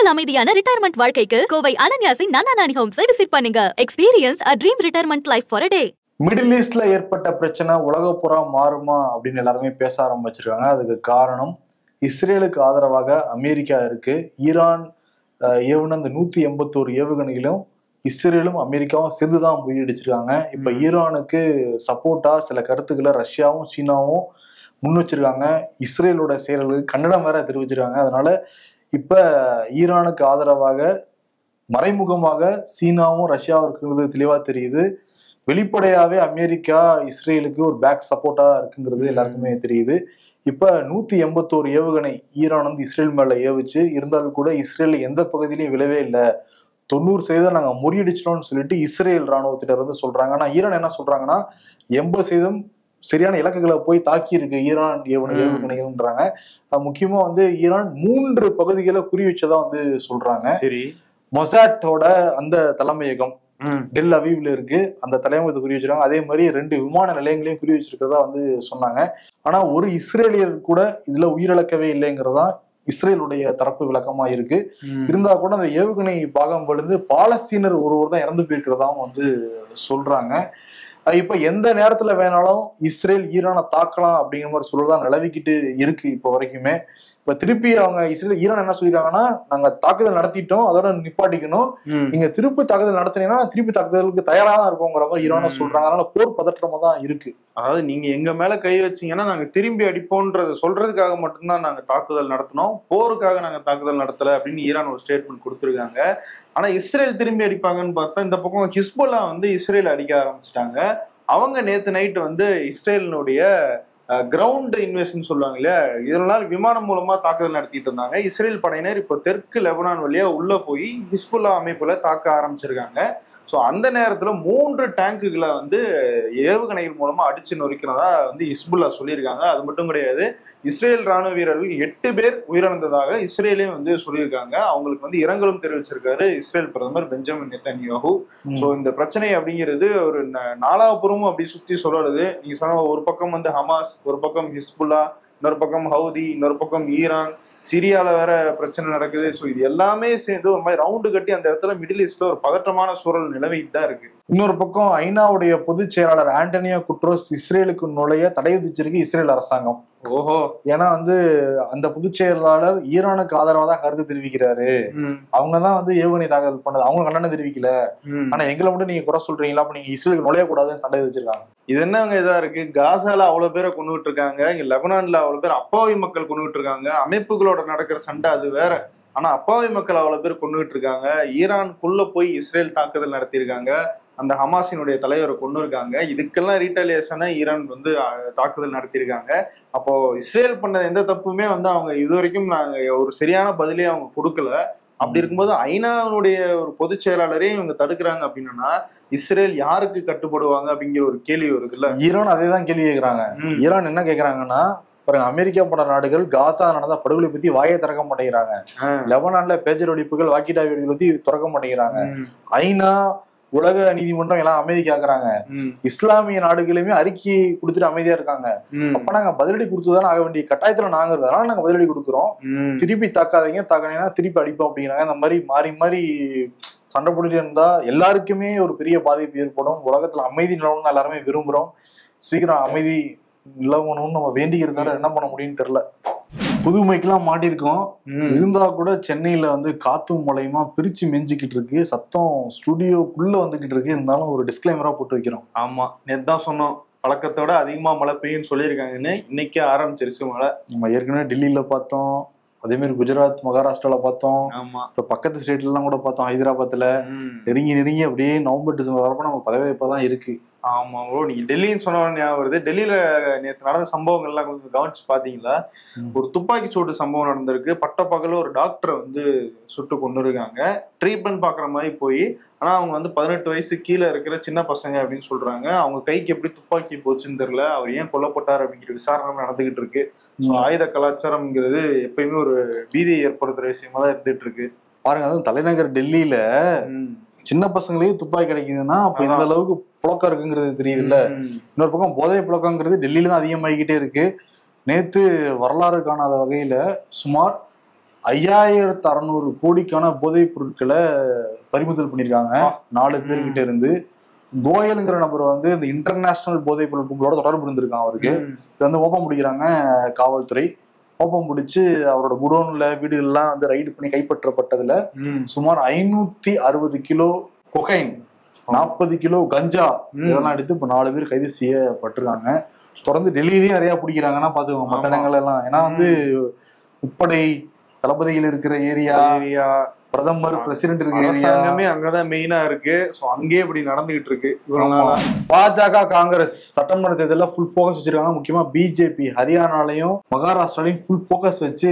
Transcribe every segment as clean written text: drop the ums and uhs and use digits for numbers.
உங்கள் அமைதியான ரிட்டையர்மெண்ட் வாழ்க்கைக்கு கோவை அனன்யாசின் நன்னானி ஹோம்ஸை விசிட் பண்ணுங்க. Experience a dream retirement life for a day. Middle ஈஸ்ட்ல ஏற்பட்ட பிரச்சனை உலகப்புறா மாறுமா அப்படின்னு எல்லாருமே பேச ஆரம்பிச்சிருக்காங்க. அதுக்கு காரணம் இஸ்ரேலுக்கு ஆதரவாக அமெரிக்கா இருக்கு. ஈரான் ஏவுன அந்த 181 ஏவுகணைகளும் இஸ்ரேலும் அமெரிக்காவும் சேர்ந்துதான் முறியடிச்சிருக்காங்க. இப்ப ஈரானுக்கு சப்போர்ட்டா சில கருத்துக்களை ரஷ்யாவும் சீனாவும் முன் வச்சிருக்காங்க. இஸ்ரேலோட செயல்களுக்கு கண்டனம் வேற தெரிவிச்சிருக்காங்க. அதனால இப்ப ஈரானுக்கு ஆதரவாக மறைமுகமாக சீனாவும் ரஷ்யாவும் இருக்கிறது தெளிவா தெரியுது. வெளிப்படையாவே அமெரிக்கா இஸ்ரேலுக்கு ஒரு பேக் சப்போர்ட்டா இருக்குங்கிறது எல்லாருக்குமே தெரியுது. இப்ப 181 ஏவுகணை ஈரான் வந்து இஸ்ரேல் மேல ஏவுச்சு. இருந்தாலும் கூட இஸ்ரேல் எந்த பகுதியிலையும் விழவே இல்லை, 90% நாங்க முறியடிச்சிட்டோம்னு சொல்லிட்டு இஸ்ரேல் ராணுவத்தினர் வந்து சொல்றாங்க. ஆனா ஈரான் என்ன சொல்றாங்கன்னா 80% சரியான இலக்குகளை போய் தாக்கி இருக்கு ஈரான் ஏவுகணைகள்ன்றாங்க. முக்கியமா வந்து ஈரான் 3 பகுதிகளை குறி வச்சதா வந்து சொல்றாங்க. சரி, மொசாட்டோட அந்த தலைமையகம் டெல் அவீவ்ல இருக்கு, அந்த தலைமையகத்தை குறி வச்சிருக்காங்க. அதே மாதிரி 2 விமான நிலையங்களையும் குறி வச்சிருக்கிறதா வந்து சொன்னாங்க. ஆனா ஒரு இஸ்ரேலியர் கூட இதுல உயிரிழக்கவே இல்லைங்கிறதா இஸ்ரேலுடைய தரப்பு விளக்கமா இருக்கு. இருந்தா கூட அந்த ஏவுகணை பாகம் விழுந்து பாலஸ்தீனர் ஒருவர் தான் இறந்து போயிருக்கிறதாவும் வந்து சொல்றாங்க. இப்ப எந்த நேரத்துல வேணாலும் இஸ்ரேல் ஈரானை தாக்கலாம் அப்படிங்கிற மாதிரி சொல்லதான் நிலவிக்கிட்டு இருக்கு இப்ப வரைக்குமே. இப்ப திருப்பி அவங்க இஸ்ரேல் ஈரான் என்ன சொல்லிடுறாங்கன்னா, நாங்க தாக்குதல் நடத்திட்டோம், அதோட நிப்பாட்டிக்கணும், நீங்க திருப்பி தாக்குதல் நடத்தினீங்கன்னா திருப்பி தாக்குதலுக்கு தயாரா தான் இருக்குங்கிற மாதிரி ஈரான சொல்றாங்க. அதனால போர் பதற்றமா தான் இருக்கு. அதாவது நீங்க எங்க மேல கை வச்சீங்கன்னா நாங்க திரும்பி அடிப்போம்ன்றது சொல்றதுக்காக மட்டும்தான் நாங்க தாக்குதல் நடத்தினோம், போருக்காக நாங்க தாக்குதல் நடத்தல அப்படின்னு ஈரான் ஒரு ஸ்டேட்மெண்ட் கொடுத்துருக்காங்க. ஆனா இஸ்ரேல் திரும்பி அடிப்பாங்கன்னு பார்த்தா இந்த பக்கம் ஹிஸ்புல்லா வந்து இஸ்ரேல் அடிக்க ஆரம்பிச்சிட்டாங்க. அவங்க நேத்து நைட்டு வந்து இஸ்ரேலினுடைய கிரவுண்ட் இன்வெஸ்ட்னு சொல்லுவாங்க இல்லையா, இதனால் விமானம் மூலமா தாக்குதல் நடத்திட்டு இருந்தாங்க. இஸ்ரேல் படையினர் இப்போ தெற்கு லெபனான் வழியா உள்ள போய் ஹிஸ்புல்லா அமைப்புல தாக்க ஆரம்பிச்சிருக்காங்க. ஸோ அந்த நேரத்துல 3 டேங்குகளை வந்து ஏவுகணைகள் மூலமா அடிச்சு நொறுக்கிறதா வந்து ஹிஸ்புல்லா சொல்லியிருக்காங்க. அது மட்டும் கிடையாது, இஸ்ரேல் ராணுவ வீரர்கள் 8 பேர் உயிரிழந்ததாக இஸ்ரேலே வந்து சொல்லியிருக்காங்க. அவங்களுக்கு வந்து இரங்கலும் தெரிவிச்சிருக்காரு இஸ்ரேல் பிரதமர் பெஞ்சமின் நெத்தன்யாஹூ. ஸோ இந்த பிரச்சனை அப்படிங்கிறது ஒரு நாலாபுரமும் அப்படி சுத்தி சொல்லுறது. நீங்க சொன்ன ஒரு பக்கம் வந்து ஹமாஸ், ஒரு பக்கம் ஹிஸ்புல்லா, இன்னொரு பக்கம் ஹவுதி, இன்னொரு பக்கம் ஈரான், சிரியால வேற பிரச்சனை நடக்குது. ஸோ இது எல்லாமே சேர்ந்து ஒரு மாதிரி ரவுண்டு கட்டி அந்த இடத்துல மிடில் ஈஸ்ட்ல ஒரு பதற்றமான சூழல் நிலவிட்டு தான் இருக்கு. இன்னொரு பக்கம் ஐநாவுடைய பொதுச் செயலாளர் ஆண்டனியோ குட்ரோஸ் இஸ்ரேலுக்கு நுழைய தடை விதிச்சிருக்கு இஸ்ரேல் அரசாங்கம். ஓஹோ, ஏன்னா வந்து அந்த பொதுச் செயலாளர் ஈரானுக்கு ஆதரவா தான் கருத்து தெரிவிக்கிறாரு. அவங்கதான் வந்து ஏவுகணை தாக்குதல் பண்ணது, அவங்க கண்டனம் தெரிவிக்கல. ஆனா எங்களை மட்டும் நீங்க குறை சொல்றீங்களா, அப்ப நீங்க இஸ்ரேலுக்கு நுழையக்கூடாதுன்னு தடை விதிச்சிருக்காங்க. இது என்னங்க இதா இருக்கு, காசால அவ்வளவு பேரை கொண்டுகிட்டு இருக்காங்க, இங்க லெபனான்ல அவ்வளவு பேர் அப்பாவி மக்கள் கொண்டுகிட்டு இருக்காங்க. அமைப்புகளோட நடக்கிற சண்டை அது வேற, ஆனா அப்பாவி மக்கள் அவ்வளவு பேர் கொண்டுகிட்டு இருக்காங்க. ஈரானுக்குள்ள போய் இஸ்ரேல் தாக்குதல் நடத்தியிருக்காங்க, அந்த ஹமாஸினுடைய தலைவரை கொண்டு இருக்காங்க. இதுக்கெல்லாம் ரீட்டாலியேஷனா ஈரான் வந்து தாக்குதல் நடத்தியிருக்காங்க. அப்போ இஸ்ரேல் பண்ண எந்த தப்புமே வந்து அவங்க இது வரைக்கும் நாங்க ஒரு சரியான பதிலே அவங்க கொடுக்கல. அப்படி இருக்கும்போது ஐநாவுடைய ஒரு பொதுச் செயலாளரே இவங்க தடுக்கிறாங்க அப்படின்னா இஸ்ரேல் யாருக்கு கட்டுப்படுவாங்க அப்படிங்கிற ஒரு கேள்வி வருது இல்ல. ஈரான் அதே தான் கேள்வி கேட்கறாங்க. ஈரான் என்ன கேட்கறாங்கன்னா, அமெரிக்கா போன்ற நாடுகள் காசா நடந்த படுகொலை பத்தி வாயை திறக்க மாட்டேங்கிறாங்க, லெபனான்ல பேஜர் வெடிப்புகள், வாக்கிடாவி வெடிப்புகள் பத்தி திறக்க மாட்டேங்கிறாங்க. ஐநா, உலக நீதிமன்றம் எல்லாம் அமைதிக்காக்குறாங்க. இஸ்லாமிய நாடுகளுமே அறிக்கை கொடுத்துட்டு அமைதியா இருக்காங்க. அப்ப நாங்க பதிலடி கொடுத்துதானே ஆக வேண்டிய கட்டாயத்துல நாங்க இருக்கிறதுனால நாங்க பதிலடி கொடுக்குறோம், திருப்பி தாக்காதீங்க, தாக்கினீங்கன்னா திருப்பி அடிப்போம் அப்படிங்கிறாங்க. இந்த மாதிரி மாறி மாறி சண்டை போட்டுட்டு இருந்தா எல்லாருக்குமே ஒரு பெரிய பாதிப்பு ஏற்படும். உலகத்துல அமைதி நிலவணும் எல்லாருமே விரும்புறோம். சீக்கிரம் அமைதி நிலவணும்னு நம்ம வேண்டிக்கிறதால என்ன பண்ண முடியும்னு தெரியல. புதுமைக்கெல்லாம் மாட்டிருக்கோம். இருந்தா கூட சென்னையில வந்து காத்தும் மழையுமா பிரிச்சு மெஞ்சிக்கிட்டு இருக்கு, சத்தம் ஸ்டுடியோக்குள்ள வந்துகிட்டு இருக்கு. இருந்தாலும் ஒரு டிஸ்கிளைமரா போட்டு வைக்கிறோம். ஆமா, நேத்து தான் சொன்னோம் பழக்கத்தோட அதிகமா மழை பெய்யும்னு சொல்லியிருக்காங்கன்னு. இன்னைக்கு ஆரம்பிச்சிருச்சு மழை. நம்ம ஏற்கனவே டெல்லியில பார்த்தோம், அதே மாதிரி குஜராத், மகாராஷ்டிரால பார்த்தோம். ஆமா, இப்ப பக்கத்து ஸ்டேட்ல எல்லாம் கூட பார்த்தோம், ஹைதராபாத்ல. நெருங்கி அப்படியே நவம்பர் டிசம்பர் வரப்ப நம்ம பதவி இப்பதான் இருக்கு. ஆமா ப்ரோ, நீங்க டெல்லின்னு சொன்ன ஞாபகம் வருது. டெல்லியில நேற்று நடந்த சம்பவங்கள்லாம் கொஞ்சம் கவனிச்சு பாத்தீங்களா? ஒரு துப்பாக்கி சூடு சம்பவம் நடந்திருக்கு. பட்டப்பகல ஒரு டாக்டரை வந்து சுட்டு கொண்டு இருக்காங்க. ட்ரீட்மெண்ட் பாக்குற மாதிரி போய், ஆனா அவங்க வந்து 18 வயசு கீழே இருக்கிற சின்ன பசங்க அப்படின்னு சொல்றாங்க. அவங்க கைக்கு எப்படி துப்பாக்கி போச்சுன்னு தெரியல, அவர் ஏன் கொல்லப்பட்டார் அப்படிங்கிற விசாரணை நடந்துகிட்டு இருக்கு. ஆயுத கலாச்சாரம்ங்கிறது எப்பயுமே ஒரு பீதியை ஏற்படுத்துற விஷயமா தான் இருந்துட்டு இருக்கு. பாருங்க, அதுவும் தலைநகர் டெல்லியில சின்ன பசங்களே துப்பாக்கி கிடைக்குதுன்னா அப்ப இந்த அளவுக்கு புழக்கம் இருக்குங்கிறது தெரியுது இல்ல. இன்னொரு பக்கம் போதை புழக்கங்கிறது டெல்லியில தான் அதிகமாகிக்கிட்டே இருக்கு. நேத்து வரலாறு காணாத வகையில சுமார் 5600 கோடிக்கான போதைப் பொருட்களை பறிமுதல் பண்ணியிருக்காங்க 4 பேர்கிட்ட இருந்து. கோயலுங்கிற நபர் வந்து இந்த இன்டர்நேஷனல் போதைப் பொருள் கும்பலோட தொடர்பு இருந்திருக்கான் அவருக்கு. இது வந்து ஓப்பம் பிடிக்கிறாங்க காவல்துறை. ஓப்பம் பிடிச்சு அவரோட குடோன்ல வீடுகள்லாம் வந்து ரைடு பண்ணி கைப்பற்றப்பட்டதுல சுமார் 560 கிலோ கொகைன், 40 கிலோ கஞ்சா இதெல்லாம் எடுத்து இப்ப 4 பேர் கைது செய்யப்பட்டிருக்காங்க. தொடர்ந்து டெல்லியிலயும் நிறைய பிடிக்கிறாங்கன்னா பாத்துக்கோங்க மற்ற இடங்கள் எல்லாம். ஏன்னா வந்து முப்படை தளபதிகள் இருக்கிற ஏரியா, பிரதமர் பிரசிடென்ட் இருக்கிற அரசாங்கமே அங்கதான் மெயினா இருக்கு. சோ அங்கேயே இப்படி நடந்துகிட்டு இருக்கு. பாஜக காங்கிரஸ் சட்டமன்ற தேர்தலில் ஃபுல் ஃபோக்கஸ் வச்சிருக்காங்க. முக்கியமா பிஜேபி ஹரியானாலையும் மகாராஷ்டிராலையும் ஃபுல் ஃபோக்கஸ் வச்சு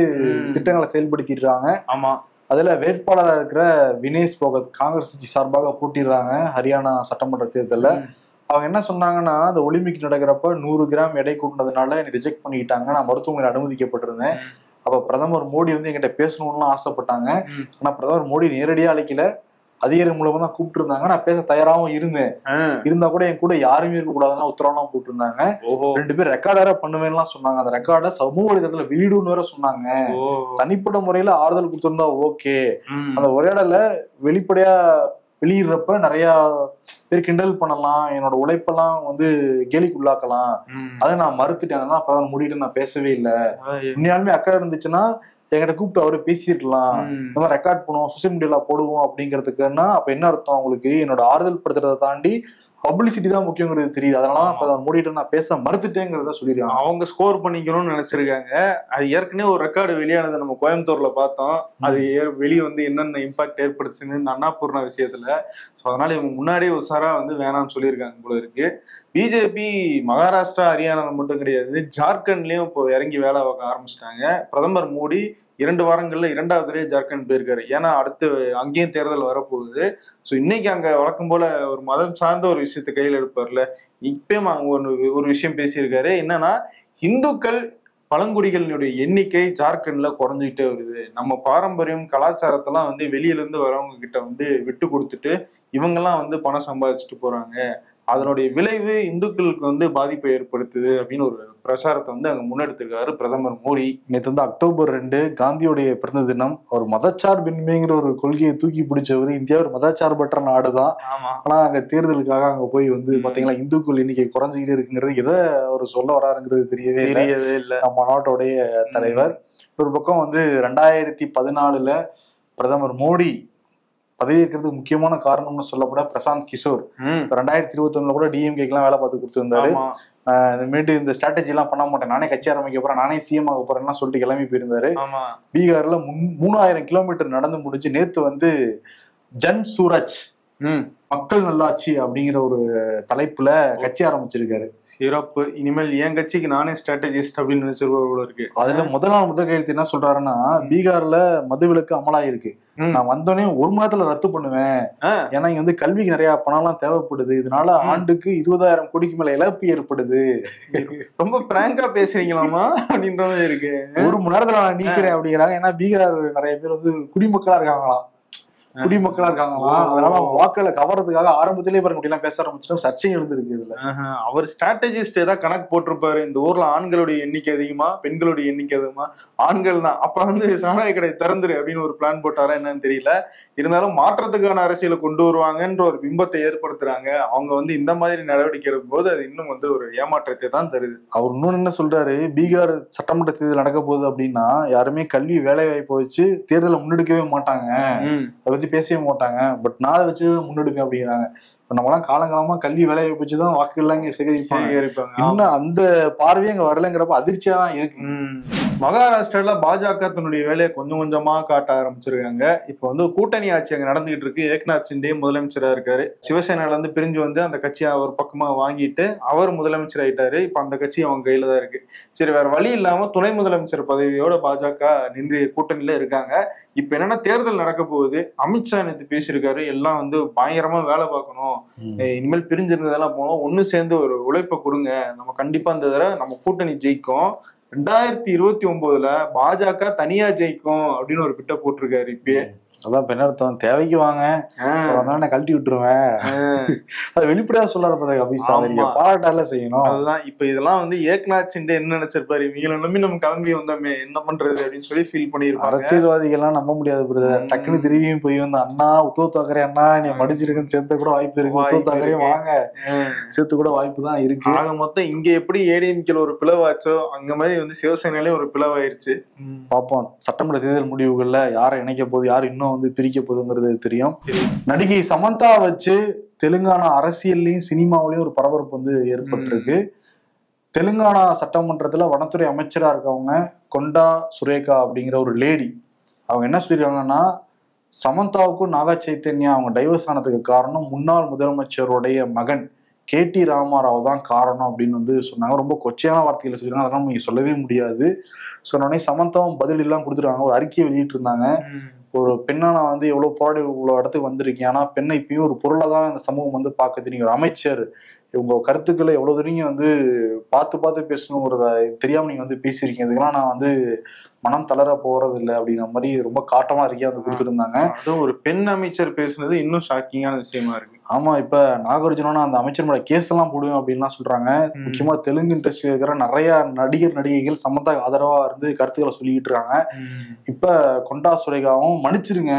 திட்டங்களை செயல்படுத்திடுறாங்க. ஆமா, அதுல வேட்பாளராக இருக்கிற வினேஷ் போகத் காங்கிரஸ் கட்சி சார்பாக போட்டிடுறாங்க ஹரியானா சட்டமன்ற தேர்தலில். அவங்க என்ன சொன்னாங்கன்னா, அந்த ஒலிம்பிக் நடக்கிறப்ப 100 கிராம் எடை கூட்டினதுனால ரிஜெக்ட் பண்ணிக்கிட்டாங்க, நான் மருத்துவமனையில் அனுமதிக்கப்பட்டிருந்தேன். அப்ப பிரதமர் மோடி வந்து என்கிட்ட பேசணும்னு ஆசைப்பட்டாங்க. ஆனா பிரதமர் மோடி நேரடியா அழைக்கல, அதிகாரி மூலமா தான் கூப்பிட்டு இருந்தாங்க. நான் பேச தயாராகவும் இருந்தேன். இருந்தா கூட என் கூட யாருமே இருக்க கூடாதுன்னா உத்தரவுலாம் போட்டு இருந்தாங்க. 2 பேர் ரெக்கார்டா பண்ணுவேன்லாம் சொன்னாங்க. அந்த ரெக்கார்டை சமூக வலைதளத்துல வெளியிடுன்னு வேற சொன்னாங்க. தனிப்பட்ட முறையில ஆறுதல் கொடுத்திருந்தா ஓகே. அந்த உரையாடல வெளிப்படையா வெளியிடுறப்ப நிறைய பேர் கிண்டல் பண்ணலாம், என்னோட உழைப்பெல்லாம் வந்து கேலிக்குள்ளாக்கலாம். அதை நான் மறுத்துட்டேன். அதனால பிரதமர் மூடிட்டு நான் பேசவே இல்லை. உண்மையாலுமே அக்கறை இருந்துச்சுன்னா என்கிட்ட கூப்பிட்டு அவரு பேசிருக்கலாம், இந்த மாதிரி ரெக்கார்ட் பண்ணுவோம், சோசியல் மீடியால போடுவோம் அப்படிங்கிறதுக்குன்னா அப்ப என்ன அர்த்தம் அவங்களுக்கு? என்னோட ஆறுதல் படுத்துறதை தாண்டி பப்ளிசிட்டி தான் முக்கியங்கிறது தெரியுது. அதனால மூடிட்டு நான் பேச மறுத்துட்டேங்கிறத சொல்லிருக்காங்க. அவங்க ஸ்கோர் பண்ணிக்கணும்னு நினைச்சிருக்காங்க. அது ஏற்கனவே ஒரு ரெக்கார்டு வெளியானது நம்ம கோயம்புத்தூர்ல பார்த்தோம். அது வெளியே வந்து என்னென்ன இம்பாக்ட் ஏற்படுத்துச்சுன்னு அண்ணாபூர்ணா விஷயத்துல. ஸோ அதனால இவங்க முன்னாடியே உசாரா வந்து வேணாம்னு சொல்லியிருக்காங்க போல இருக்கு. பிஜேபி மகாராஷ்டிரா ஹரியானா மட்டும் கிடையாது, ஜார்க்கண்ட்லயும் இப்போ இறங்கி வேலை பார்க்க ஆரம்பிச்சிட்டாங்க. பிரதமர் மோடி 2 வாரங்கள்ல 2வது தடவை ஜார்க்கண்ட் போயிருக்காரு. ஏன்னா அடுத்து அங்கேயும் தேர்தல் வரப்போகுது. ஸோ இன்னைக்கு அங்க வழக்கம் போல ஒரு மதம் சார்ந்த ஒரு விஷயத்தை கையில் எடுப்பார்ல, இப்பயும் அவங்க ஒரு விஷயம் பேசியிருக்காரு. என்னன்னா, இந்துக்கள் பழங்குடிகளினுடைய எண்ணிக்கை ஜார்க்கண்ட்ல குறைஞ்சிக்கிட்டே வருது. நம்ம பாரம்பரியம் கலாச்சாரத்தெல்லாம் வந்து வெளியில இருந்து வரவங்க கிட்ட வந்து விட்டு கொடுத்துட்டு இவங்கெல்லாம் வந்து பணம் சம்பாதிச்சுட்டு போறாங்க. அதனுடைய விளைவு இந்துக்களுக்கு வந்து பாதிப்பை ஏற்படுத்துது அப்படின்னு ஒரு பிரச்சாரத்தை வந்து அங்க முன்னெடுத்திருக்காரு பிரதமர் மோடி. நேற்று வந்து அக்டோபர் 2 காந்தியோடைய பிறந்த தினம். அவர் மதச்சார்பின்மைங்கிற ஒரு கொள்கையை தூக்கி பிடிச்சவர். இந்தியா ஒரு மதச்சார்பற்ற நாடுதான். ஆனா அங்க தேர்தலுக்காக அங்க போய் வந்து பாத்தீங்களா இந்துக்கள் எண்ணிக்கை குறைஞ்சிக்கிட்டே இருக்குங்கிறது எதை அவர் சொல்ல வராருங்கிறது தெரியவே இல்லை நம்ம நாட்டோடைய தலைவர். ஒரு பக்கம் வந்து 2014 பிரதமர் மோடி பதவி இருக்கிறதுக்கு முக்கியமான காரணம்னு சொல்லப்பட பிரசாந்த் கிஷோர் 2021 கூட டிஎம்கேக்கெல்லாம் வேலை பார்த்து கொடுத்துருந்தாரு. இனிமேட்டு இந்த ஸ்ட்ராட்டஜி எல்லாம் பண்ண மாட்டேன், நானே கட்சி ஆரம்பிக்க போறேன், நானே சிஎம் ஆக போறேன்னா சொல்லிட்டு கிளம்பி போயிருந்தாரு. பீகார்ல 3000 கிலோமீட்டர் நடந்து முடிஞ்சு நேத்து வந்து ஜன் சூரஜ் மக்கள் நல்லாட்சி அப்படிங்கிற ஒரு தலைப்புல கட்சி ஆரம்பிச்சிருக்காரு. சிறப்பு. இனிமேல் என் கட்சிக்கு நானே ஸ்ட்ராட்டஜிஸ்ட் அப்படின்னு நினைச்சிருக்க இருக்கு. அதுல முதல் கையெழுத்து என்ன சொல்றாருன்னா, பீகார்ல மதுவிலக்கு அமலாயிருக்கு, நான் வந்தோடனே 1 மணி நேரத்துல ரத்து பண்ணுவேன். ஏன்னா இங்க வந்து கல்விக்கு நிறைய பணம் எல்லாம் தேவைப்படுது, இதனால ஆண்டுக்கு 20,000 கோடிக்கு மேல இழப்பு ஏற்படுது. ரொம்ப பிராங்கா பேசுறீங்களாமா அப்படின்ற மாதிரி இருக்கு. 1 மணி நேரத்துல நான் நீக்கிறேன் அப்படிங்கிறாங்க. ஏன்னா பீகார் நிறைய பேர் வந்து குடிமக்களா இருக்காங்களாம். அதனால வாக்களை கவர்றதுக்காக ஆரம்பத்திலேயே பாருங்க பேச ஆரம்பிச்சுட்டு சர்ச்சை எழுந்திருக்கு. இதுல அவர் ஸ்ட்ராட்டஜிஸ்ட் ஏதாவது கணக்கு போட்டிருப்பாரு, இந்த ஊர்ல ஆண்களுடைய எண்ணிக்கை அதிகமா பெண்களுடைய எண்ணிக்கை அதிகமா, ஆண்கள் தான், அப்ப வந்து சாராய கடை திறந்துரு அப்படின்னு ஒரு பிளான் போட்டாரா என்னன்னு தெரியல. இருந்தாலும் மாற்றத்துக்கான அரசியலை கொண்டு வருவாங்கன்ற ஒரு பிம்பத்தை ஏற்படுத்துறாங்க. அவங்க வந்து இந்த மாதிரி நடவடிக்கை எடுக்கும் போது அது இன்னும் வந்து ஒரு ஏமாற்றத்தை தான் தருது. அவர் இன்னொன்னு என்ன சொல்றாரு, பீகார் சட்டமன்ற தேர்தல் நடக்க போகுது அப்படின்னா யாருமே கல்வி வேலை வாய்ப்பை வச்சு தேர்தலை முன்னெடுக்கவே மாட்டாங்க, அதை பத்தி பேசவே மாட்டாங்க, பட் நான் அதை வச்சு முன்னெடுப்பேன் அப்படிங்கிறாங்க. நம்மளாம் காலங்காலமா கல்வி வேலையை வச்சுதான் வாக்குகள்லாம் இங்க சேகரிப்பாங்க. இன்னும் அந்த பார்வையே அங்க வரலங்கிறப்ப அதிர்ச்சியா தான் இருக்கு. மகாராஷ்டிரால பாஜக தன்னுடைய வேலையை கொஞ்சம் கொஞ்சமா காட்ட ஆரம்பிச்சிருக்காங்க. இப்ப வந்து கூட்டணி ஆட்சி அங்க நடந்துகிட்டு இருக்கு. ஏக்நாத் சிண்டே முதலமைச்சரா இருக்காரு. சிவசேனால இருந்து பிரிஞ்சு வந்து அந்த கட்சியை ஒரு பக்கமா வாங்கிட்டு அவர் முதலமைச்சர் ஆயிட்டாரு. இப்ப அந்த கட்சி அவங்க கையில தான் இருக்கு. சரி, வேற வழி இல்லாம துணை முதலமைச்சர் பதவியோட பாஜக நின்று கூட்டணியில இருக்காங்க. இப்ப என்னன்னா தேர்தல் நடக்க போகுது. அமித்ஷா நேற்று பேசியிருக்காரு, எல்லாம் வந்து பயங்கரமா வேலை பார்க்கணும், இனிமேல் பிரிஞ்சிருந்ததெல்லாம் போனோம், ஒன்னு சேர்ந்து ஒரு உழைப்பை கொடுங்க, நம்ம கண்டிப்பா இந்த தடவை நம்ம கூட்டணி ஜெயிக்கும், 2029 பாஜக தனியா ஜெயிக்கும் அப்படின்னு ஒரு பிட்ட போட்டிருக்காரு. இப்பயே அதான் என்ன அர்த்தம், தேவைக்கு வாங்க நான் கழட்டி விட்டுருவேன், அது வெளிப்படையா சொல்லாரு அபிஷா, பாராட்டால செய்யணும். அதுதான் இப்ப இதெல்லாம் வந்து ஏக்நாத் ஷிண்டே என்ன நினைச்சிருப்பாரு, இவங்களை நம்பி நம்ம கிளம்பி வந்தோமே என்ன பண்றது அப்படின்னு சொல்லி ஃபீல் பண்ணிருப்பாங்க. அரசியல்வாதிகள்லாம் நம்ப முடியாது பிரதர், டக்குன்னு திரும்பியும் போய் வந்து அண்ணா உத்தவ் தாக்கரே அண்ணா நீ மடிச்சிருக்குன்னு சேர்த்து கூட வாய்ப்பு இருக்கு, உத்தவ் தாக்கரே வாங்க சேர்த்து கூட வாய்ப்பு தான் இருக்கு. ஆக மொத்தம் இங்க எப்படி ஏடிஎம்கேல ஒரு பிளவாச்சோ அங்க மாதிரி வந்து சிவசேனாலே ஒரு பிளவாயிருச்சு. பார்ப்போம் சட்டமன்ற தேர்தல் முடிவுகள்ல யாரை இணைக்க போகுது, யார் இன்னும் வந்து பிரிக்க போகுதுங்கிறது தெரியும். நடிகை சமந்தா வச்சு தெலுங்கானா அரசியல்லையும் சினிமாவிலையும் ஒரு பரபரப்பு வந்து ஏற்பட்டிருக்கு. தெலுங்கானா சட்டமன்றத்துல வனத்துறை அமைச்சரா இருக்கவங்க கொண்டா சுரேகா அப்படிங்கிற ஒரு லேடி, அவங்க என்ன சொல்லியிருக்காங்கன்னா, சமந்தாவுக்கும் நாக சைத்தன்யா அவங்க டைவர்ஸ் ஆனதுக்கு காரணம் முன்னாள் முதலமைச்சருடைய மகன் KT ராமாராவ் தான் காரணம் அப்படின்னு வந்து சொன்னாங்க. ரொம்ப கொச்சையான வார்த்தைகளை சொல்லிருக்காங்க, அதெல்லாம் நீங்க சொல்லவே முடியாது. சொன்னோடனே சமந்தாவும் பதில் எல்லாம் கொடுத்துருக்காங்க, ஒரு அறிக்கையை வெளியிட்டு இருந்தாங்க. ஒரு பெண்ணா நான் வந்து எவ்வளவு போராடி இவ்வளவு இடத்துக்கு வந்திருக்கேன், ஆனா பெண்ணை இப்பயும் ஒரு பொருளை தான் இந்த சமூகம் வந்து பாக்குது, நீங்க ஒரு அமைச்சர், உங்க கருத்துக்களை எவ்வளவு தூரம் நீங்க வந்து பார்த்து பேசணுங்கிறத தெரியாம நீங்க வந்து பேசியிருக்கீங்க, இதுக்கெல்லாம் நான் வந்து மனம் தளர போறது இல்லை அப்படிங்கிற மாதிரி ரொம்ப காட்டமா இருக்கே வந்து கொடுத்துருந்தாங்க. அதுவும் ஒரு பெண் அமைச்சர் பேசுனது இன்னும் ஷாக்கிங்கான விஷயமா இருக்கு. ஆமா, இப்ப நாகார்ஜுனா அந்த அமைச்சர் மேல கேஸ் எல்லாம் போடுவேன் அப்படின்லாம் சொல்றாங்க. முக்கியமா தெலுங்கு இண்டஸ்ட்ரியில இருக்கிற நிறைய நடிகைகள் சமந்தா ஆதரவா இருந்து கருத்துக்களை சொல்லிக்கிட்டு இருக்காங்க. இப்ப கொண்டா சுரேகாவும் மன்னிச்சிருங்க,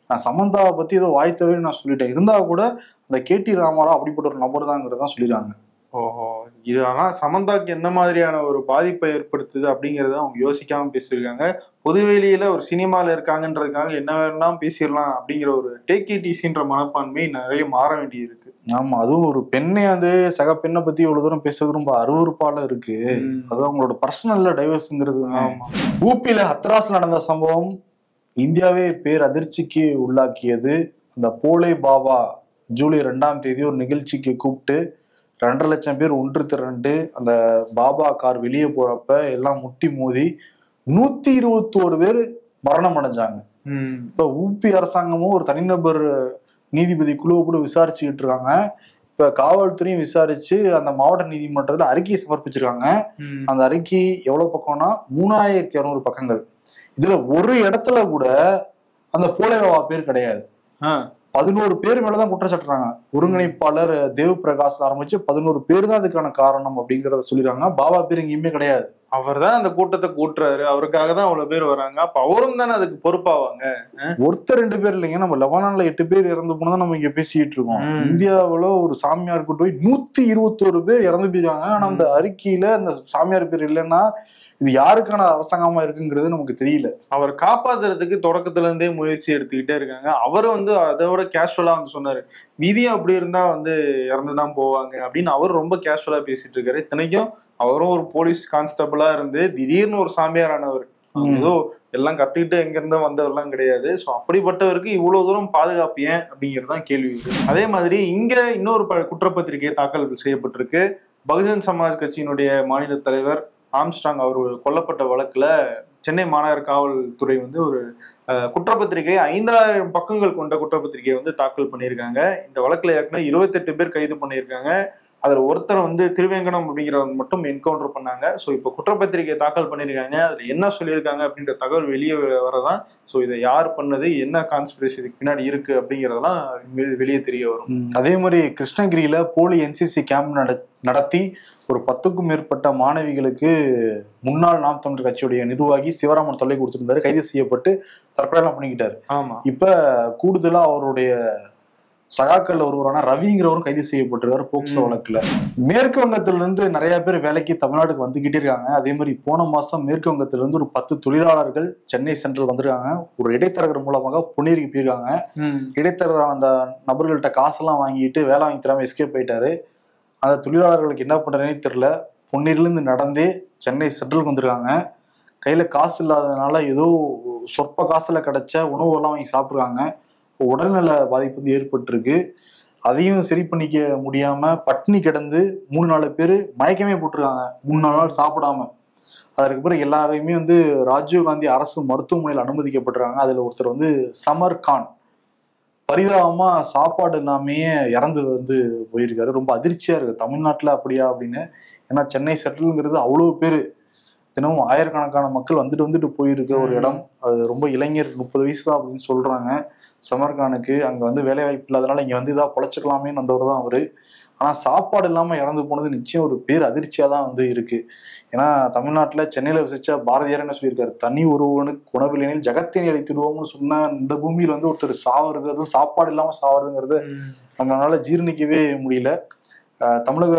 நான் சமந்தாவை பத்தி ஏதோ வாய்த்தவே நான் சொல்லிட்டேன், இருந்தா கூட அந்த KT ராமாராவ் அப்படிப்பட்ட ஒரு நபர் தாங்கிறதான் சொல்லிடுறாங்க. ஓஹோ, இது ஆனா சமந்தாக்கு என்ன மாதிரியான ஒரு பாதிப்பை ஏற்படுத்துது அப்படிங்கறத அவங்க யோசிக்காம பேசியிருக்காங்க. பொதுவெளியில ஒரு சினிமால இருக்காங்கன்றதுக்காக என்ன வேணா பேசிடலாம் அப்படிங்கிற ஒரு டேக் இட் ஈஸின்ற மனப்பான்மை நிறைய மாற வேண்டி இருக்கு. ஆமா, அதுவும் ஒரு பெண்ணை வந்து சக பெண்ணை பத்தி இவ்வளவு தூரம் பேசுறது ரொம்ப அருவருப்பால இருக்கு. அது அவங்களோட பர்சனல்ல டைவர்ஸ்ங்கிறது. ஊபியில ஹத்ராஸ் நடந்த சம்பவம் இந்தியாவே பேர் அதிர்ச்சிக்கு உள்ளாக்கியது. அந்த போலே பாபா ஜூலை 2ஆம் தேதி ஒரு நிகழ்ச்சிக்கு கூப்பிட்டு 2.5 லட்சம் பேர் ஒன்று திரண்டு அந்த பாபா கார் வெளியே போறப்ப எல்லாம் முட்டி மோதி 121 பேர் மரணம் அடைஞ்சாங்க. இப்ப ஊபி அரசாங்கமும் ஒரு தனிநபர் நீதிபதி குழுவை கூட விசாரிச்சுக்கிட்டு இருக்காங்க. இப்ப காவல்துறையும் விசாரிச்சு அந்த மாவட்ட நீதிமன்றத்துல அறிக்கையை சமர்ப்பிச்சிருக்காங்க. அந்த அறிக்கை எவ்வளவு பக்கம்னா 3600 பக்கங்கள். இதுல ஒரு இடத்துல கூட அந்த போலேவா பேர் கிடையாது. 11 பேர் மேலதான் குற்றச்சாட்டுறாங்க. ஒருங்கிணைப்பாளர் தேவ் பிரகாஷ் ஆரம்பிச்சு 11 பேர் தான் அதுக்கான காரணம் அப்படிங்கறத சொல்லிடுறாங்க. பாபா பேர் எங்கேயுமே கிடையாது. அவர் தான் அந்த கூட்டத்தை கூட்டுறாரு, அவருக்காக தான் அவ்வளவு பேர் வராங்க. அப்ப அவரும் தானே அதுக்கு பொறுப்பாவாங்க. ஒருத்தர் 2 பேர் இல்லைங்க, நம்ம லெபனான்ல 8 பேர் இறந்து போனதான் நம்ம இங்க பேசிட்டு இருக்கோம். இந்தியாவில ஒரு சாமியார் கூட்டு போய் 121 பேர் இறந்து போயிருக்காங்க. ஆனா அந்த அறிக்கையில அந்த சாமியார் பேர் இல்லைன்னா இது யாருக்கான அரசாங்கமா இருக்குங்கிறது நமக்கு தெரியல. அவர் காப்பாத்துறதுக்கு தொடக்கத்துல இருந்தே முயற்சி எடுத்துக்கிட்டே இருக்காங்க. அவர் வந்து அதோட கேஷுவலா வந்து சொன்னாரு, விதியும் அப்படி இருந்தா வந்து இறந்துதான் போவாங்க அப்படின்னு அவர் ரொம்ப கேஷுவலா பேசிட்டு இருக்காரு. இத்தனைக்கும் அவரும் ஒரு போலீஸ் கான்ஸ்டபிளா இருந்து திடீர்னு ஒரு சாமியாரானவர், ஏதோ எல்லாம் கத்துக்கிட்டு எங்க இருந்தா வந்தவர்லாம் கிடையாது. ஸோ அப்படிப்பட்டவருக்கு இவ்வளவு தூரம் பாதுகாப்பு ஏன் அப்படிங்கறதுதான் கேள்வி. அதே மாதிரி இங்க இன்னொரு குற்றப்பத்திரிகை தாக்கல் செய்யப்பட்டிருக்கு. பகுஜன் சமாஜ் கட்சியினுடைய மாநில தலைவர் ஆம்ஸ்ட்ராங் அவர் கொல்லப்பட்ட வழக்குல சென்னை மாநகர காவல்துறை வந்து ஒரு குற்றப்பத்திரிகை 5000 பக்கங்கள் கொண்ட குற்றப்பத்திரிகையை வந்து தாக்கல் பண்ணியிருக்காங்க. இந்த வழக்குல ஏற்கனவே 28 பேர் கைது பண்ணியிருக்காங்க. அதுல ஒருத்தர் வந்து திருவேங்கடம் அப்படிங்கிறவங்க மட்டும் என்கவுண்டர் பண்ணாங்க. ஸோ இப்போ குற்றப்பத்திரிகை தாக்கல் பண்ணியிருக்காங்க. அதுல என்ன சொல்லியிருக்காங்க அப்படின்ற தகவல் வெளியே வரதான். ஸோ இதை யார் பண்ணது, என்ன கான்ஸ்பிரசி இதுக்கு பின்னாடி இருக்கு அப்படிங்கிறதெல்லாம் வெளியே தெரிய வரும். அதே மாதிரி கிருஷ்ணகிரியில போலி NCC கேம்ப் நடத்தி ஒரு 10க்கும் மேற்பட்ட மாணவிகளுக்கு முன்னாள் நாம் தமிழர் கட்சியுடைய நிர்வாகி சிவராமன் தொல்லை கொடுத்திருந்தாரு. கைது செய்யப்பட்டு தற்கொலை பண்ணிக்கிட்டாரு. ஆமா, இப்ப கூடுதலா அவருடைய சகாக்கள் ஒருவரான ரவிங்கிறவரும் கைது செய்யப்பட்டிருக்காரு போக்சோ வழக்குல. மேற்கு வங்கத்திலிருந்து நிறைய பேர் வேலைக்கு தமிழ்நாட்டுக்கு வந்துகிட்டே இருக்காங்க. அதே மாதிரி போன மாசம் மேற்கு வங்கத்திலிருந்து ஒரு 10 தொழிலாளர்கள் சென்னை சென்ட்ரல் வந்திருக்காங்க. ஒரு இடைத்தரகர் மூலமாக பொன்னேரிக்கு போயிருக்காங்க. இடைத்தரகர் அந்த நபர்கள்ட்ட காசெல்லாம் வாங்கிட்டு வேலை வாங்கி தராம எஸ்கேப் போயிட்டாரு. அந்த தொழிலாளர்களுக்கு என்ன பண்றதுனே தெரியல. பொன்னேரிலிருந்து நடந்தே சென்னை சென்ட்ரலுக்கு வந்திருக்காங்க. கையில காசு இல்லாததுனால ஏதோ சொற்ப காசுல கிடைச்ச உணவுகள்லாம் வாங்கி சாப்பிடுறாங்க. உடல்நல பாதிப்பு வந்து ஏற்பட்டிருக்கு. அதையும் சரி பண்ணிக்க முடியாம பட்னி கிடந்து 3-4 பேர் மயக்கமே போட்டிருக்காங்க 3-4 நாள் சாப்பிடாம. அதற்கு பிறகு எல்லாரையுமே வந்து ராஜீவ்காந்தி அரசு மருத்துவமனையில் அனுமதிக்கப்பட்டிருக்காங்க. அதுல ஒருத்தர் வந்து சமர் கான் பரிதாபமா சாப்பாடு இல்லாமே இறந்து வந்து போயிருக்காரு. ரொம்ப அதிர்ச்சியா இருக்கு தமிழ்நாட்டுல அப்படியா அப்படின்னு. ஏன்னா சென்னை செட்டில்ங்கிறது அவ்வளவு பேரு தினமும் ஆயிரக்கணக்கான மக்கள் வந்துட்டு வந்துட்டு போயிருக்க ஒரு இடம். அது ரொம்ப இளைஞர் 30 வயசு தான் அப்படின்னு சொல்றாங்க. சமர்கானுக்கு அங்க வந்து வேலை வாய்ப்பு இல்லாதனால இங்க வந்து இதா பொழைச்சிக்கலாமேன்னு வந்தவர் தான் அவரு. ஆனா சாப்பாடு இல்லாம இறந்து போனது நிச்சயம் ஒரு பேர் அதிர்ச்சியா தான் வந்து இருக்கு. ஏன்னா தமிழ்நாட்டுல சென்னையில வசிச்ச பாரதியார் என்ன சொல்லியிருக்காரு, தனி ஒருவனுக்கு உணவில்லைனில் ஜகத்தினை அழித்திடுவோம்னு சொன்ன இந்த பூமியில வந்து ஒருத்தர் சாவறது, அதுவும் சாப்பாடு இல்லாம சாவறதுங்கிறது நம்மளால ஜீரணிக்கவே முடியல. தமிழக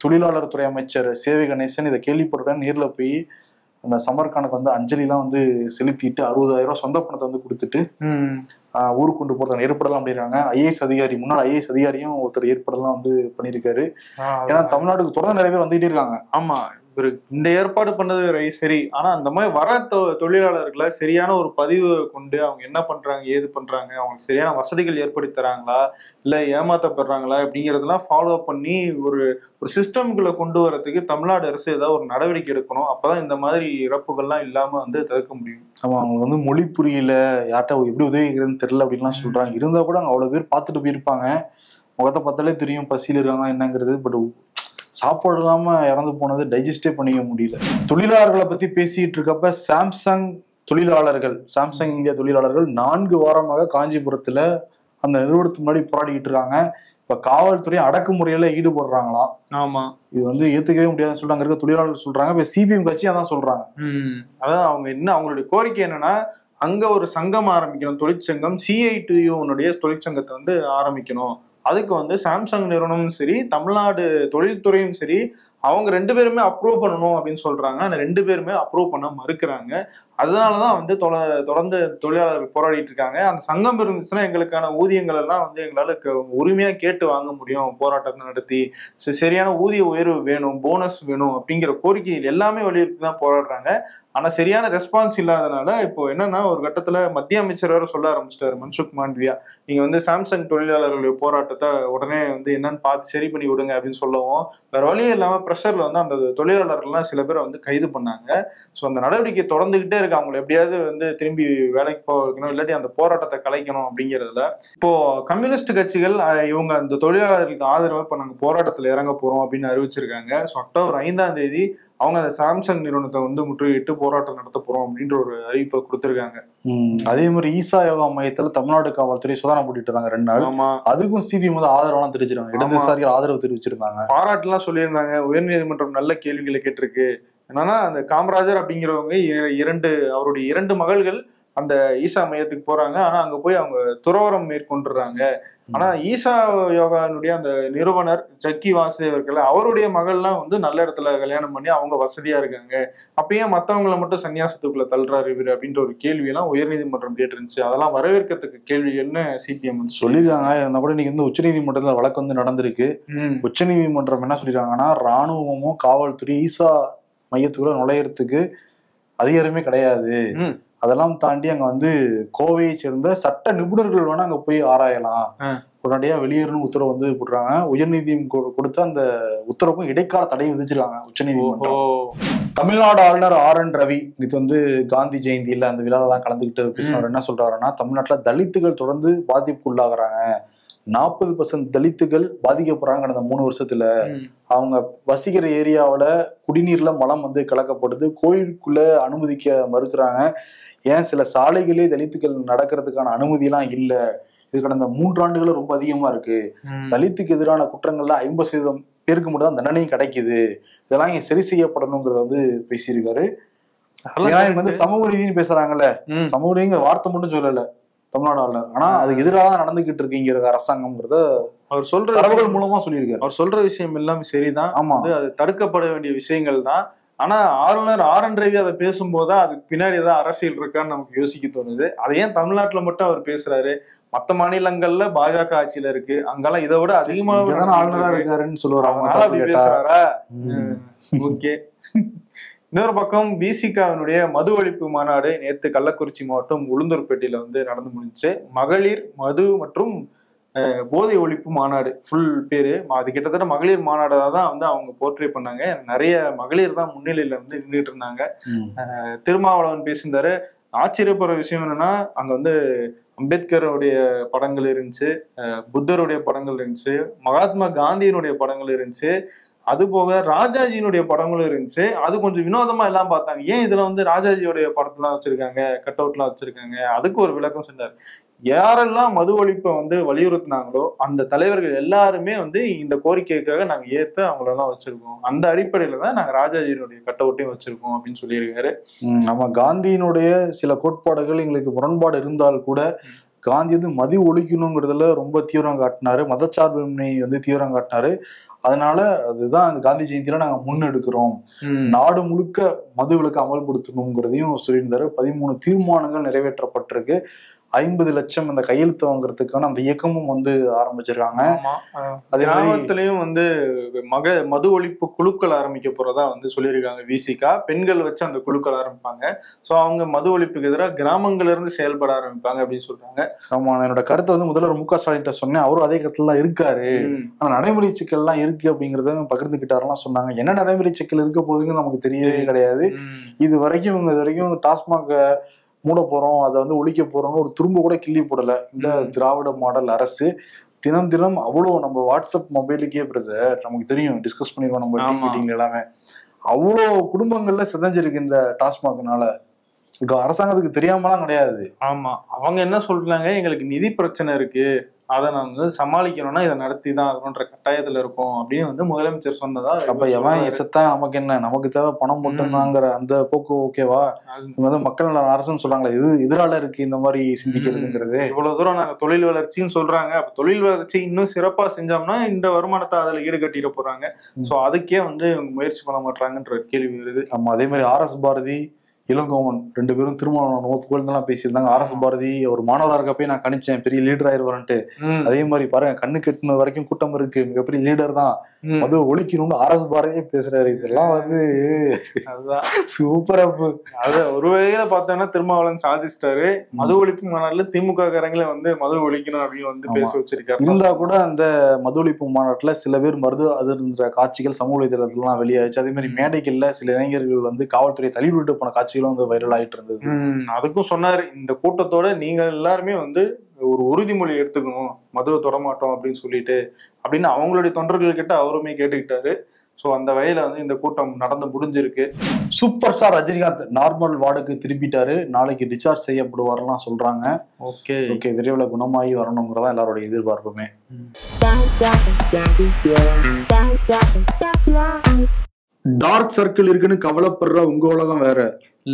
தொழிலாளர் துறை அமைச்சர் சேவை கணேசன் இதை கேள்விப்பட்டுடன் நேர்ல போய் அந்த சமர்கானுக்கு வந்து அஞ்சலிலாம் வந்து செலுத்திட்டு 60,000 சொந்த பணத்தை வந்து கொடுத்துட்டு ஊருக்கு கொண்டு போறதுக்கான ஏற்பாடெல்லாம் பண்ணிருக்காங்க. ஐஏஎஸ் அதிகாரி, முன்னாள் ஐஏஎஸ் அதிகாரியும் ஒருத்தர் ஏற்பாடெல்லாம் வந்து பண்ணியிருக்காரு. ஏன்னா தமிழ்நாட்டுக்கு தொடர்ந்து நிறைய பேர் வந்துகிட்டே இருக்காங்க. ஆமா, இவரு இந்த ஏற்பாடு பண்ணது சரி. ஆனா அந்த மாதிரி வர தொழிலாளர்களை சரியான ஒரு பதிவு கொண்டு அவங்க என்ன பண்றாங்க, ஏது பண்றாங்க, அவங்களுக்கு சரியான வசதிகள் ஏற்படுத்தி தராங்களா, இல்ல ஏமாத்தப்படுறாங்களா அப்படிங்கறதெல்லாம் ஃபாலோ பண்ணி ஒரு சிஸ்டம்குள்ள கொண்டு வரதுக்கு தமிழ்நாடு அரசு ஏதாவது ஒரு நடவடிக்கை எடுக்கணும். அப்பதான் இந்த மாதிரி இறப்புகள்லாம் இல்லாம வந்து தடுக்க முடியும். ஆமா, அவங்க வந்து மொழி புரியல, யார்கிட்ட எப்படி உதவிக்கிறதுன்னு தெரியல அப்படின்லாம் சொல்றாங்க. இருந்தா கூட அங்க அவ்வளவு பேர் பார்த்துட்டு போயிருப்பாங்க. முகத்தை பார்த்தாலே தெரியும் பசியில் இருக்காங்க என்னங்கிறது. பட் சாப்பாடு இல்லாம இறந்து போனது டைஜஸ்டே பண்ணிக்க முடியல. தொழிலாளர்களை பத்தி பேசிட்டு இருக்கப்ப சாம்சங் இந்தியா தொழிலாளர்கள் 4 வாரமாக காஞ்சிபுரத்துல அந்த நிறுவனத்துக்கு முன்னாடி போராடிக்கிட்டு இருக்காங்க. இப்ப காவல்துறை அடக்குமுறையில ஈடுபடுறாங்களாம். ஆமா, இது வந்து ஏத்துக்கவே முடியாதுன்னு சொல்றாங்க இருக்க தொழிலாளர்கள் சொல்றாங்க. இப்ப சிபிஎம் கட்சி அதான் சொல்றாங்க. அதான் அவங்க என்ன அவங்களுடைய கோரிக்கை என்னன்னா, அங்க ஒரு சங்கம் ஆரம்பிக்கணும், தொழிற்சங்கம். CITU தொழிற்சங்கத்தை வந்து ஆரம்பிக்கணும். அதுக்கு வந்து சாம்சங் நிறுவனமும் சரி, தமிழ்நாடு தொழில்துறையும் சரி, அவங்க 2 பேருமே அப்ரூவ் பண்ணணும் அப்படின்னு சொல்றாங்க. அந்த 2 பேருமே அப்ரூவ் பண்ண மறுக்கிறாங்க. அதனாலதான் வந்து தொடர்ந்து தொழிலாளர்கள் போராடிட்டு இருக்காங்க. அந்த சங்கம் இருந்துச்சுன்னா எங்களுக்கான ஊதியங்கள் எல்லாம் வந்து எங்களால உரிமையா கேட்டு வாங்க முடியும். போராட்டத்தை நடத்தி சரியான ஊதிய உயர்வு வேணும், போனஸ் வேணும் அப்படிங்கிற கோரிக்கைகள் எல்லாமே வலியுறுத்தி தான் போராடுறாங்க. ஆனா சரியான ரெஸ்பான்ஸ் இல்லாதனால இப்போ என்னன்னா, ஒரு கட்டத்துல மத்திய அமைச்சர் வேற சொல்ல ஆரம்பிச்சிட்டாரு, மன்சுக் மாண்டவியா, நீங்க வந்து சாம்சங் தொழிலாளர்களுடைய போராட்டத்தை உடனே வந்து என்னன்னு பார்த்து சரி பண்ணி விடுங்க அப்படின்னு சொல்லவும், வேற வழியே இல்லாம பிரஷர்ல வந்து அந்த தொழிலாளர்கள்லாம் சில பேரை வந்து கைது பண்ணாங்க. ஸோ அந்த நடவடிக்கை தொடர்ந்துகிட்டே இருக்கு. அவங்களை எப்படியாவது வந்து திரும்பி வேலைக்கு போக வைக்கணும், இல்லாட்டி அந்த போராட்டத்தை கலைக்கணும் அப்படிங்கிறதுல இப்போ கம்யூனிஸ்ட் கட்சிகள் இவங்க அந்த தொழிலாளர்களுக்கு ஆதரவா இப்ப நாங்க போராட்டத்துல இறங்க போறோம் அப்படின்னு அறிவிச்சிருக்காங்க. ஸோ அக்டோபர் 5ஆம் தேதி அவங்க அந்த சாம்சங் நிறுவனத்தை வந்து முற்றுகையிட்டு போராட்டம் நடத்த போறோம் அப்படின்ற ஒரு அறிவிப்பை கொடுத்திருக்காங்க. அதே மாதிரி ஈசா யோகா மையத்துல தமிழ்நாடு காவல்துறை சோதனை போட்டுட்டு இருந்தாங்க 2 நாள். ஆமா, அதுக்கும் சிபிஎம் வந்து ஆதரவெல்லாம் தெரிவிச்சிருக்காங்க. இடதுசாரிகள் ஆதரவு தெரிவிச்சிருந்தாங்க, பாராட்டுலாம் சொல்லியிருந்தாங்க. உயர்நீதிமன்றம் நல்ல கேள்விகளை கேட்டிருக்கு. என்னன்னா, அந்த காமராஜர் அப்படிங்கிறவங்க அவருடைய 2 மகள்கள் அந்த ஈசா மையத்துக்கு போறாங்க. ஆனா அங்க போய் அவங்க துறவரம் மேற்கொண்டுறாங்க. ஆனா ஈசா யோகானுடைய அந்த நிறுவனர் ஜக்கி வாசுதேவர்கள் அவருடைய மகள்லாம் வந்து நல்ல இடத்துல கல்யாணம் பண்ணி அவங்க வசதியா இருக்காங்க. அப்பயே மத்தவங்களை மட்டும் சன்னியாசத்துக்குள்ள தள்ளுறாரு இவரு அப்படின்ற ஒரு கேள்வி எல்லாம் உயர்நீதிமன்றம் கேட்டிருந்துச்சு. அதெல்லாம் வரவேற்கத்தக்க கேள்விகள்னு சிபிஎம் வந்து சொல்லியிருக்காங்க. இருந்தா கூட இன்னைக்கு வந்து உச்சநீதிமன்றத்துல வழக்கு வந்து நடந்திருக்கு. உச்சநீதிமன்றம் என்ன சொல்லிருக்காங்கன்னா, ராணுவமும் காவல்துறை ஈசா மையத்துக்குள்ள நுழையறதுக்கு அதிகாரமே கிடையாது. அதெல்லாம் தாண்டி அங்க வந்து கோவையை சேர்ந்த சட்ட நிபுணர்கள் வேணா அங்க போய் ஆராயலாம், உடனடியா வெளியேறணும் உத்தரவு வந்து போடுறாங்க. உயர்நீதிமன்றம் கொடுத்த அந்த உத்தரவுக்கும் இடைக்கால தடை விதிச்சிருக்காங்க உச்சநீதிமன்றம். தமிழ்நாடு ஆளுநர் RN ரவி இது வந்து காந்தி ஜெயந்தியில அந்த விழாலாம் கலந்துகிட்டு பேசினவர் என்ன சொல்றாருன்னா, தமிழ்நாட்டுல தலித்துகள் தொடர்ந்து பாதிப்புக்குள்ளாகிறாங்க. 40% தலித்துகள் பாதிக்கப்படுறாங்க கடந்த 3 வருஷத்துல. அவங்க வசிக்கிற ஏரியாவில குடிநீர்ல மலம் வந்து கலக்கப்படுது, கோயிலுக்குள்ள அனுமதிக்க மறுக்கிறாங்க. ஏன் சில சாலைகளே தலித்துகள் நடக்கிறதுக்கான அனுமதி எல்லாம் இல்ல. இது கடந்த 3 ஆண்டுகள ரொம்ப அதிகமா இருக்கு. தலித்துக்கு எதிரான குற்றங்கள்ல 50% பேருக்கு மட்டும் தான் தண்டனையும் கிடைக்குது. இதெல்லாம் இங்க சரி செய்யப்படணுங்கிறத வந்து பேசியிருக்காரு. வந்து சமூக நீதினு பேசுறாங்கல்ல, சமூக நீதிங்கிற வார்த்தை மட்டும் சொல்லல தமிழ்நாடு ஆளுநர். ஆனா அதுக்கு எதிராக நடந்துகிட்டு இருக்குங்கிறது அரசாங்கம்ங்கிறத அவர் சொல்ற தரவுகள் மூலமா சொல்லியிருக்காரு. அவர் சொல்ற விஷயம் எல்லாம் சரிதான். ஆமா, அது தடுக்கப்பட வேண்டிய விஷயங்கள் தான். ஆனா ஆளுநர் RN ரவி அதை பேசும்போதுதான் அதுக்கு பின்னாடி ஏதாவது அரசியல் இருக்கான்னு நமக்கு யோசிக்க தோணுது. அதை ஏன் தமிழ்நாட்டுல மட்டும் அவர் பேசுறாரு? மத்த மாநிலங்கள்ல பாஜக ஆட்சியில இருக்கு, அங்கெல்லாம் இதை விட அதிகமாக ஆளுநரா இருக்காருன்னு சொல்லுவாங்க. அப்படி பேசுறாரா? ஓகே. இன்னொரு பக்கம் விசிகாவினுடைய மது ஒழிப்பு மாநாடு நேற்று கள்ளக்குறிச்சி மாவட்டம் உளுந்தூர்பேட்டையில வந்து நடந்து முடிஞ்சுச்சு. மகளிர் மது மற்றும் போதை ஒழிப்பு மாநாடு ஃபுல் பேரு. அது கிட்டத்தட்ட மகளிர் மாநாடாக தான் வந்து அவங்க போர்ட்ரே பண்ணாங்க. நிறைய மகளிர் தான் முன்னிலையில வந்து நின்றுட்டு இருந்தாங்க. திருமாவளவன் பேசியிருந்தாரு. ஆச்சரியப்படுற விஷயம் என்னன்னா, அங்க வந்து அம்பேத்கருடைய படங்கள் இருந்துச்சு, புத்தருடைய படங்கள் இருந்துச்சு, மகாத்மா காந்தியினுடைய படங்கள் இருந்துச்சு. அது போக ராஜாஜியினுடைய படங்களும் இருந்துச்சு. அது கொஞ்சம் வினோதமா எல்லாம் பார்த்தாங்க. ஏன் இதுல வந்து ராஜாஜியோடைய படத்தெல்லாம் வச்சிருக்காங்க, கட் அவுட்லாம் வச்சிருக்காங்க, அதுக்கு ஒரு விளக்கம் சொன்னார். யாரெல்லாம் மது ஒழிப்பை வந்து வலியுறுத்தினாங்களோ அந்த தலைவர்கள் எல்லாருமே வந்து இந்த கோரிக்கைக்காக நாங்க ஏத்து அவங்களெல்லாம் வச்சிருக்கோம். அந்த அடிப்படையில தான் நாங்க ராஜாஜியினுடைய கட் அவுட்டையும் வச்சிருக்கோம் அப்படின்னு சொல்லியிருக்காரு. நம்ம காந்தியினுடைய சில கோட்பாடுகள் எங்களுக்கு முரண்பாடு இருந்தால் கூட காந்தி வந்து மது ஒழிக்கணுங்கிறதுல ரொம்ப தீவிரம் காட்டினாரு, மதச்சார்பின்மை வந்து தீவிரம் காட்டினாரு. அதனால அதுதான் அந்த காந்தி ஜெயந்தியில நாங்க முன்னெடுக்கிறோம், நாடு முழுக்க மது விலக்கு அமல்படுத்தணுங்கிறதையும் சொல்லியிருந்தாரு. 13 தீர்மானங்கள் நிறைவேற்றப்பட்டிருக்கு. 50 லட்சம் அந்த கையெழுத்து வாங்குறதுக்கான அந்த இயக்கமும் வந்து ஆரம்பிச்சிருக்காங்க. அதே கிராமத்திலயும் வந்து மது ஒழிப்பு குழுக்கள் ஆரம்பிக்க போறதா வந்து சொல்லியிருக்காங்க. விசிகா பெண்கள் வச்சு அந்த குழுக்கள் ஆரம்பிப்பாங்க. சோ அவங்க மது ஒழிப்புக்கு எதிராக கிராமங்கள்ல இருந்து செயல்பட ஆரம்பிப்பாங்க அப்படின்னு சொல்றாங்க. ஆமா, என்னோட கருத்தை வந்து முதல்வர் மு க ஸ்டாலின் சொன்னேன். அவரும் அதே கருத்துல தான் இருக்காரு. ஆனா நடைமுறை சிக்கல் எல்லாம் இருக்கு அப்படிங்கறத பகிர்ந்துகிட்டாரெல்லாம் சொன்னாங்க. என்ன நடைமுறை சிக்கல் இருக்க போகுதுன்னு நமக்கு தெரியவே கிடையாது. இது வரைக்கும் டாஸ்மாக் மூட போறோம், அதை வந்து ஒழிக்க போறோம்னு ஒரு துரும்ப கூட கிள்ளி போடல இந்த திராவிட மாடல் அரசு. தினம் தினம் அவ்வளோ நம்ம வாட்ஸ்அப் மொபைலுக்கே பிரதர் நமக்கு தெரியும், டிஸ்கஸ் பண்ணிடுவோம் நம்ம மீட்டிங்ல எல்லாமே, அவ்வளோ குடும்பங்கள்ல சிதைஞ்சிருக்கு இந்த டாஸ்மாக்னால. அரசாங்கத்துக்கு தெரியாமலாம் கிடையாது. ஆமா, அவங்க என்ன சொல்றாங்க, எங்களுக்கு நிதி பிரச்சனை இருக்கு, அதை நான் வந்து சமாளிக்கணும்னா இதை நடத்தி தான் ஆகணுன்ற கட்டாயத்துல இருக்கும் அப்படின்னு வந்து முதலமைச்சர் சொன்னதா. அப்ப எவன் எசத்தா நமக்கு என்ன, நமக்கு தேவை பணம் மட்டும்தாங்கிற அந்த போக்கு ஓகேவா? இவங்க வந்து மக்கள் நல அரசுன்னு சொல்றாங்களே, இது எதிரால இருக்கு இந்த மாதிரி சிந்திக்கிறதுங்கிறது. இவ்வளவு தூரம் நாங்க தொழில் வளர்ச்சின்னு சொல்றாங்க. அப்ப தொழில் வளர்ச்சி இன்னும் சிறப்பா செஞ்சோம்னா இந்த வருமானத்தை அதுல ஈடுகட்டிட போறாங்க. சோ அதுக்கே வந்து முயற்சி பண்ண மாட்டாங்கன்ற கேள்வி வருது. ஆமா, அதே மாதிரி ஆர்.எஸ். பாரதி, இளங்கோவன் 2 பேரும் திருமணம் புகழ்ந்தெல்லாம் பேசியிருந்தாங்க. ஆர்.எஸ். பாரதி ஒரு மாணவராக இருக்கப்பே நான் கணிச்சேன் பெரிய லீடர் ஆயிடுவான்ட்டு. அதே மாதிரி பாருங்க, கண்ணு கெட்டின வரைக்கும் கூட்டம் இருக்கு, மிகப்பெரிய லீடர் தான், அது ஒழிக்கணும்னு ஆர்.எஸ். பாரதியே பேசுறாரு. இதெல்லாம் வந்து அதுதான் சூப்பரா. அது ஒரு வகையில பார்த்தோம்னா திருமாவளவன் சாதிச்சிட்டாரு. மது ஒழிப்பு மாநாட்டுல திமுக காரங்களே வந்து மது ஒழிக்கணும் அப்படின்னு வந்து பேச வச்சிருக்காரு. இருந்தா கூட அந்த மது ஒழிப்பு மாநாட்டுல சில பேர் மருது அதிர்ன்ற காட்சிகள் சமூக வலைதளத்துலாம் வெளியாச்சு. அதே மாதிரி மேடைகள்ல சில இளைஞர்கள் வந்து காவல்துறை தள்ளிவிட்டு போன காட்சிகளும் வந்து வைரல் ஆயிட்டு இருந்தது. அதுக்கும் சொன்னாரு, இந்த கூட்டத்தோட நீங்க எல்லாருமே வந்து ஒரு உறுதிமொழி எடுத்துக்கணும், மதுவை தொடமாட்டோம் அப்படின்னு சொல்லிட்டு அப்படின்னு அவங்களுடைய தொண்டர்கள் கிட்ட அவருமே கேட்டுக்கிட்டாரு. சோ அந்த வகையில வந்து இந்த கூட்டம் நடந்து முடிஞ்சிருக்கு. சூப்பர் ஸ்டார் ரஜினிகாந்த் நார்மல் வார்டுக்கு திரும்பிட்டாரு. நாளைக்கு டிஸ்சார்ஜ் செய்யப்படுவாருலாம் சொல்றாங்க. ஓகே, விரைவில் குணமாகி வரணுங்கிறதா எல்லாரோட எதிர்பார்ப்புமே. டார்க் சர்க்கிள் இருக்குன்னு கவலைப்படுற உங்க உலகம் வேற,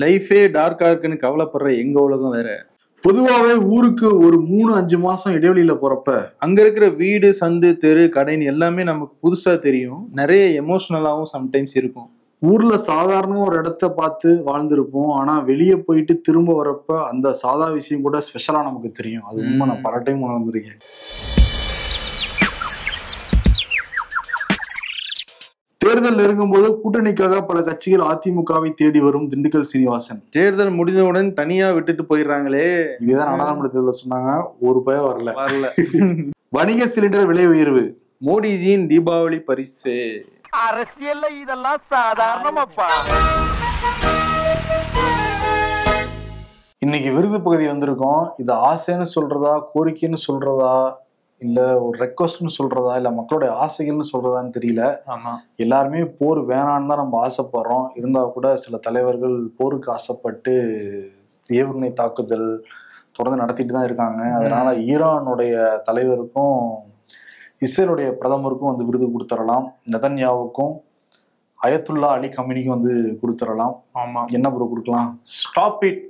லைஃபே டார்க்கா இருக்குன்னு கவலைப்படுற எங்க உலகம் வேற. பொதுவாவே ஊருக்கு ஒரு 3-5 மாசம் இடைவெளியில போறப்ப அங்க இருக்கிற வீடு, சந்து, தெரு, கடைன்னு எல்லாமே நமக்கு புதுசா தெரியும். நிறைய எமோஷனலாவும் சம்டைம்ஸ் இருக்கும். ஊர்ல சாதாரண ஒரு இடத்த பார்த்து வாழ்ந்திருப்போம். ஆனா வெளியே போயிட்டு திரும்ப வரப்ப அந்த சாதா விஷயம் கூட ஸ்பெஷலா நமக்கு தெரியும். அது உண்மை, நான் பல டைம் உணர்ந்திருக்கேன். தேர்தல் நெருங்கும்போது கூட்டணிக்காக பல கட்சிகள் அதிமுகவை தேடி வரும் திண்டுக்கல் சீனிவாசன். தேர்தல் முடிந்தவுடன் தனியா விட்டுட்டு போயிடுறாங்களே. இதுதான் நாடாளுமன்றத்தில் சொன்னாங்க, ஒரு பயம் வரல. வணிக சிலிண்டர் விலை உயர்வு, மோடிஜியின் தீபாவளி பரிசு. அரசியல்ல இதெல்லாம் சாதாரணமாப்பா. இன்னைக்கு விருது பகுதி வந்திருக்கோம். இது ஆசைன்னு சொல்றதா, கோரிக்கைன்னு சொல்றதா, இல்ல ஒரு ரெக்வஸ்ட்னு சொல்றதா, இல்ல மக்களுடைய ஆசைகள்னு சொல்றதான்னு தெரியல. எல்லாருமே போர் வேணான்னு தான் நம்ம ஆசைப்படுறோம். இருந்தா கூட சில தலைவர்கள் போருக்கு ஆசைப்பட்டு ஏவுகணை தாக்குதல் தொடர்ந்து நடத்திட்டு தான் இருக்காங்க. அதனால ஈரானுடைய தலைவருக்கும் இஸ்ரேலுடைய பிரதமருக்கும் வந்து விருது கொடுத்துடலாம். நெதன்யாவுக்கும் அயத்துல்லா அலி கமினிக்கும் வந்து கொடுத்துடலாம். ஆமா, என்ன ப்ரோ கொடுக்கலாம்? Stop it.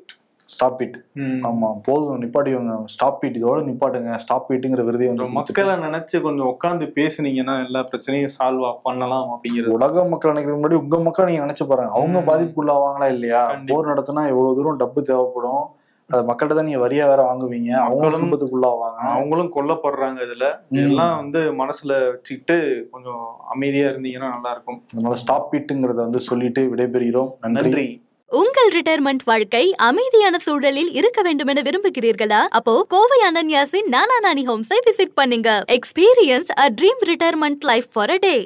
ஆமா, போதும், நிப்பாட்டிவங்க. ஸ்டாப் இட், இதோட நிப்பாட்டுங்க. ஸ்டாப் இட்டுங்கிற விருதை வந்து மக்களை நினைச்சு கொஞ்சம் உட்காந்து பேசுனீங்கன்னா எல்லா பிரச்சனையும் சால்வ் பண்ணலாம் அப்படிங்கிறது. உலக மக்கள் நினைக்கிறது முன்னாடி உங்க மக்களை நீங்க நினைச்சு பாருங்க. அவங்க பாதிப்புக்குள்ளாவாங்களா இல்லையா? போர் நடத்தினா எவ்வளவு தூரம் டப்பு தேவைப்படும். அது மக்கள்கிட்ட தான் நீங்க வரியா வேற வாங்குவீங்க. அவங்களும் துன்பத்துக்குள்ளாவாங்க, அவங்களும் கொல்லப்படுறாங்க. இதுல இதெல்லாம் வந்து மனசுல வச்சுக்கிட்டு கொஞ்சம் அமைதியா இருந்தீங்கன்னா நல்லா இருக்கும். அதனால ஸ்டாப் இட்டுங்கிறத வந்து சொல்லிட்டு விடைபெறுகிறோம். நன்றி. உங்கள் ரிட்டையர்மெண்ட் வாழ்க்கை அமைதியான சூழலில் இருக்க வேண்டும் என விரும்புகிறீர்களா? அப்போ கோவை அனன்யாஸின் நானா நானி ஹோம்ஸை விசிட் பண்ணுங்க. Experience a dream retirement life for a day.